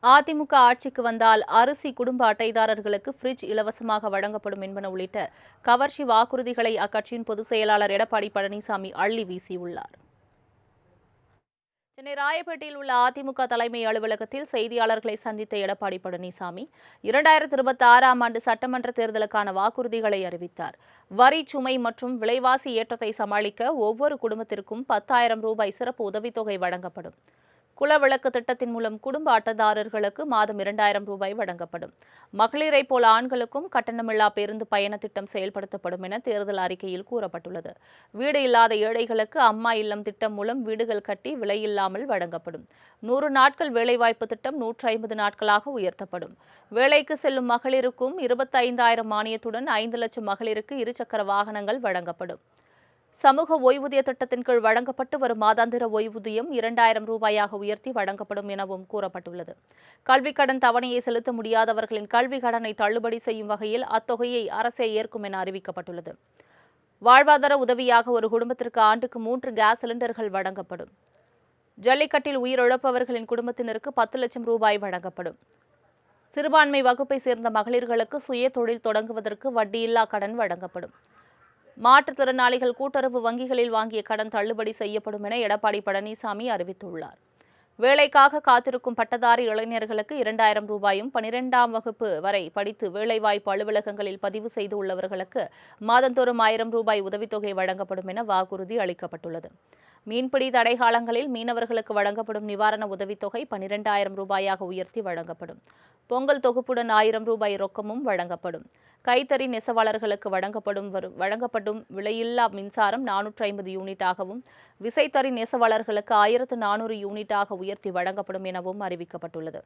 அதிமுக ஆட்சிக்கு வந்தால் அரிசி குடும்ப அட்டைதாரர்களுக்கு ஃப்ரிட்ஜ் இலவசமாக வழங்கப்படும் என்பன உள்ளிட்ட கவர்ச்சி வாக்குறுதிகளை அக்கட்சியின் பொதுச் செயலாளர் எடப்பாடி பழனிசாமி அள்ளி வீசியுள்ளார். சென்னை ராயப்பேட்டையில் உள்ள அதிமுக தலைமை அலுவலகத்தில் செய்தியாளர்களை சந்தித்த எடப்பாடி பழனிசாமி 2026ஆம் ஆண்டு சட்டமன்ற தேர்தலுக்கான வாக்குறுதிகளை அறிவித்தார். வரி சுமை மற்றும் விலைவாசி ஏற்றத்தை சமாளிக்க ஒவ்வொரு குடும்பத்திற்கும் 10,000 ரூபாய் சிறப்பு உதவித்தொகை வழங்கப்படும். குலவிளக்கு திட்டத்தின் மூலம் குடும்ப அட்டைதாரர்களுக்கு மாதம் 2,000 ரூபாய் வழங்கப்படும். மகளிரை போல ஆண்களுக்கும் கட்டணமில்லா பேருந்து பயண திட்டம் செயல்படுத்தப்படும் என தேர்தல் அறிக்கையில் கூறப்பட்டுள்ளது. வீடு இல்லாத ஏழைகளுக்கு அம்மா இல்லம் திட்டம் மூலம் வீடுகள் கட்டி விலையில்லாமல் வழங்கப்படும். 100 நாட்கள் வேலைவாய்ப்பு திட்டம் 150 நாட்களாக உயர்த்தப்படும். வேலைக்கு செல்லும் மகளிருக்கும் 25,000 மானியத்துடன் 5 லட்சம் மகளிருக்கு இருசக்கர வாகனங்கள் வழங்கப்படும். சமூக ஓய்வூதிய திட்டத்தின் கீழ் வழங்கப்பட்டு வரும் மாதாந்திர ஓய்வூதியம் 2,000 ரூபாயாக உயர்த்தி வழங்கப்படும் எனவும் கூறப்பட்டுள்ளது. கல்விக் கடன் தவணையை செலுத்த முடியாதவர்களின் கல்விக் கடனை தள்ளுபடி செய்யும் வகையில் அத்தொகையை அரசே ஏற்கும் என அறிவிக்கப்பட்டுள்ளது. வாழ்வாதார உதவியாக ஒரு குடும்பத்திற்கு ஆண்டுக்கு 3 கேஸ் சிலிண்டர்கள் வழங்கப்படும். ஜல்லிக்கட்டில் உயிரிழப்பவர்களின் குடும்பத்தினருக்கு 10 லட்சம் ரூபாய் வழங்கப்படும். சிறுபான்மை வகுப்பை சேர்ந்த மகளிர்களுக்கு சுய தொழில் தொடங்குவதற்கு வட்டியில்லா கடன் வழங்கப்படும். மாற்றுத்திறனாளிகள் கூட்டுறவு வங்கிகளில் வாங்கிய கடன் தள்ளுபடி செய்யப்படும் என எடப்பாடி பழனிசாமி அறிவித்துள்ளார். வேலைக்காக காத்திருக்கும் பட்டதாரி இளைஞர்களுக்கு 2,000 ரூபாயும் 12ஆம் வகுப்பு வரை படித்து வேலைவாய்ப்பு அலுவலகங்களில் பதிவு செய்து உள்ளவர்களுக்கு மாதந்தோறும் 1,000 ரூபாய் உதவித்தொகை வழங்கப்படும் என வாக்குறுதி அளிக்கப்பட்டுள்ளது. மீன்பிடி தடை காலங்களில் மீனவர்களுக்கு வழங்கப்படும் நிவாரண உதவித்தொகை 12,000 ரூபாயாக உயர்த்தி வழங்கப்படும். பொங்கல் தொகுப்புடன் 1,000 ரூபாய் ரொக்கமும் வழங்கப்படும். கைத்தறி நெசவாளர்களுக்கு வழங்கப்படும் விலையில்லா மின்சாரம் 450 யூனிட்டாகவும், விசைத்தறி நெசவாளர்களுக்கு 1,400 யூனிட்டாக உயர்த்தி வழங்கப்படும் எனவும் அறிவிக்கப்பட்டுள்ளது.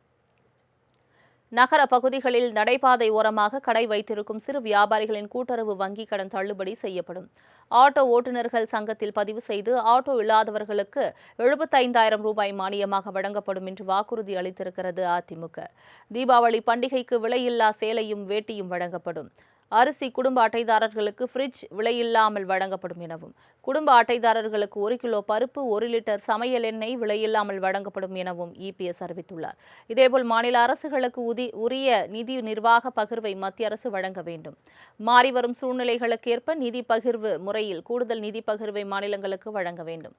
நகர பகுதிகளில் நடைபாதை ஓரமாக கடை வைத்திருக்கும் சிறு வியாபாரிகளின் கூட்டுறவு வங்கி கடன் தள்ளுபடி செய்யப்படும். ஆட்டோ ஓட்டுநர்கள் சங்கத்தில் பதிவு செய்து ஆட்டோ இல்லாதவர்களுக்கு 75,000 ரூபாய் மானியமாக வழங்கப்படும் என்று வாக்குறுதி அளித்திருக்கிறது அதிமுக. தீபாவளி பண்டிகைக்கு விலையில்லா சேலையும் வேட்டியும் வழங்கப்படும். அரிசி குடும்ப அட்டைதாரர்களுக்கு ஃப்ரிட்ஜ் விலையில்லாமல் வழங்கப்படும் எனவும், குடும்ப அட்டைதாரர்களுக்கு 1 கிலோ பருப்பு, 1 லிட்டர் சமையல் எண்ணெய் விலையில்லாமல் வழங்கப்படும் எனவும் இபிஎஸ் அறிவித்துள்ளார். இதேபோல் மாநில அரசுகளுக்கு உரிய நிதி நிர்வாக பகிர்வை மத்திய அரசு வழங்க வேண்டும். மாறிவரும் சூழ்நிலைகளுக்கேற்ப நிதி பகிர்வு முறையில் கூடுதல் நிதி பகிர்வை மாநிலங்களுக்கு வழங்க வேண்டும்.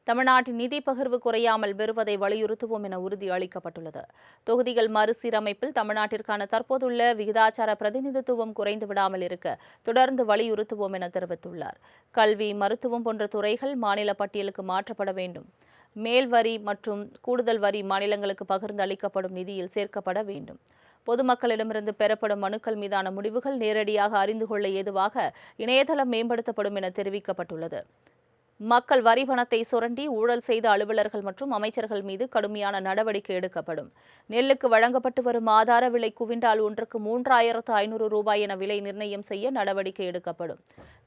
தமிழ்நாட்டின் நிதி பகிர்வு குறையாமல் பெறுவதை வலியுறுத்துவோம் என உறுதி அளிக்கப்பட்டுள்ளது. தொகுதிகள் மறுசீரமைப்பில் தமிழ்நாட்டிற்கான தற்போதுள்ள விகிதாச்சார பிரதிநிதித்துவம் குறைந்து விடாமல் இருக்க தொடர்ந்து வலியுறுத்துவோம் என தெரிவித்துள்ளார். கல்வி, மருத்துவம் போன்ற துறைகள் மாநில பட்டியலுக்கு மாற்றப்பட வேண்டும். மேல் வரி மற்றும் கூடுதல் வரி மாநிலங்களுக்கு பகிர்ந்து அளிக்கப்படும் நிதியில் சேர்க்கப்பட வேண்டும். பொதுமக்களிடமிருந்து பெறப்படும் மனுக்கள் மீதான முடிவுகள் நேரடியாக அறிந்து கொள்ள ஏதுவாக இணையதளம் மேம்படுத்தப்படும் என தெரிவிக்கப்பட்டுள்ளது. மக்கள் வரி பணத்தை சுரண்டி ஊழல் செய்த அலுவலர்கள் மற்றும் அமைச்சர்கள் மீது கடுமையான நடவடிக்கை எடுக்கப்படும். நெல்லுக்கு வழங்கப்பட்டு வரும் ஆதார விலை குவிண்டால் ஒன்றுக்கு 3,500 ரூபாய் என விலை நிர்ணயம் செய்ய நடவடிக்கை எடுக்கப்படும்.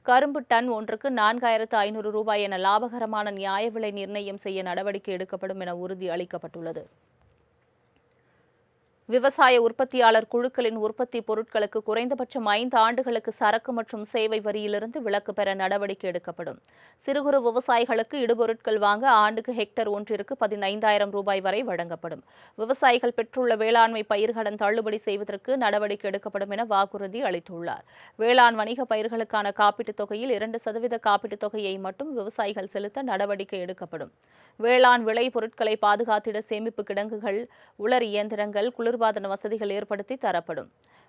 கரும்பு டன் ஒன்றுக்கு 4,500 ரூபாய் என லாபகரமான நியாய விலை நிர்ணயம் செய்ய நடவடிக்கை எடுக்கப்படும் என உறுதி அளிக்கப்பட்டுள்ளது. விவசாய உற்பத்தியாளர் குழுக்களின் உற்பத்தி பொருட்களுக்கு குறைந்தபட்சம் 5 ஆண்டுகளுக்கு சரக்கு மற்றும் சேவை வரியிலிருந்து விலக்கு பெற நடவடிக்கை எடுக்கப்படும். சிறு குறு விவசாயிகளுக்கு இடுபொருட்கள் வாங்க ஆண்டுக்கு ஹெக்டேர் ஒன்றிற்கு 15,000 ரூபாய் வரை வழங்கப்படும். விவசாயிகள் பெற்றுள்ள வேளாண்மை பயிர்கடன் தள்ளுபடி செய்வதற்கு நடவடிக்கை எடுக்கப்படும் என வாக்குறுதி அளித்துள்ளார். வேளாண் வணிக பயிர்களுக்கான காப்பீட்டுத் தொகையில் 2% காப்பீட்டுத் தொகையை மட்டும் விவசாயிகள் செலுத்த நடவடிக்கை எடுக்கப்படும். வேளாண் விளை பொருட்களை பாதுகாத்திட சேமிப்பு கிடங்குகள், உலர் இயந்திரங்கள், குளிர்பாதன வசதிகள் ஏற்படுத்தி தரப்படும்.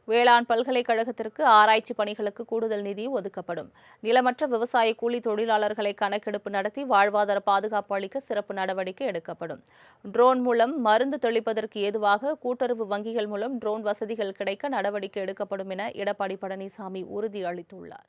வேளாண் பல்கலைக்கழகத்திற்கு ஆராய்ச்சி பணிகளுக்கு கூடுதல் நிதி ஒதுக்கப்படும். நிலமற்ற விவசாய கூலி தொழிலாளர்களை கணக்கெடுப்பு நடத்தி வாழ்வாதார பாதுகாப்பு அளிக்க சிறப்பு நடவடிக்கை எடுக்கப்படும். ட்ரோன் மூலம் மருந்து தெளிப்பதற்கு ஏதுவாக கூட்டுறவு வங்கிகள் மூலம் ட்ரோன் வசதிகள் கிடைக்க நடவடிக்கை எடுக்கப்படும் என எடப்பாடி பழனிசாமி உறுதி அளித்துள்ளார்.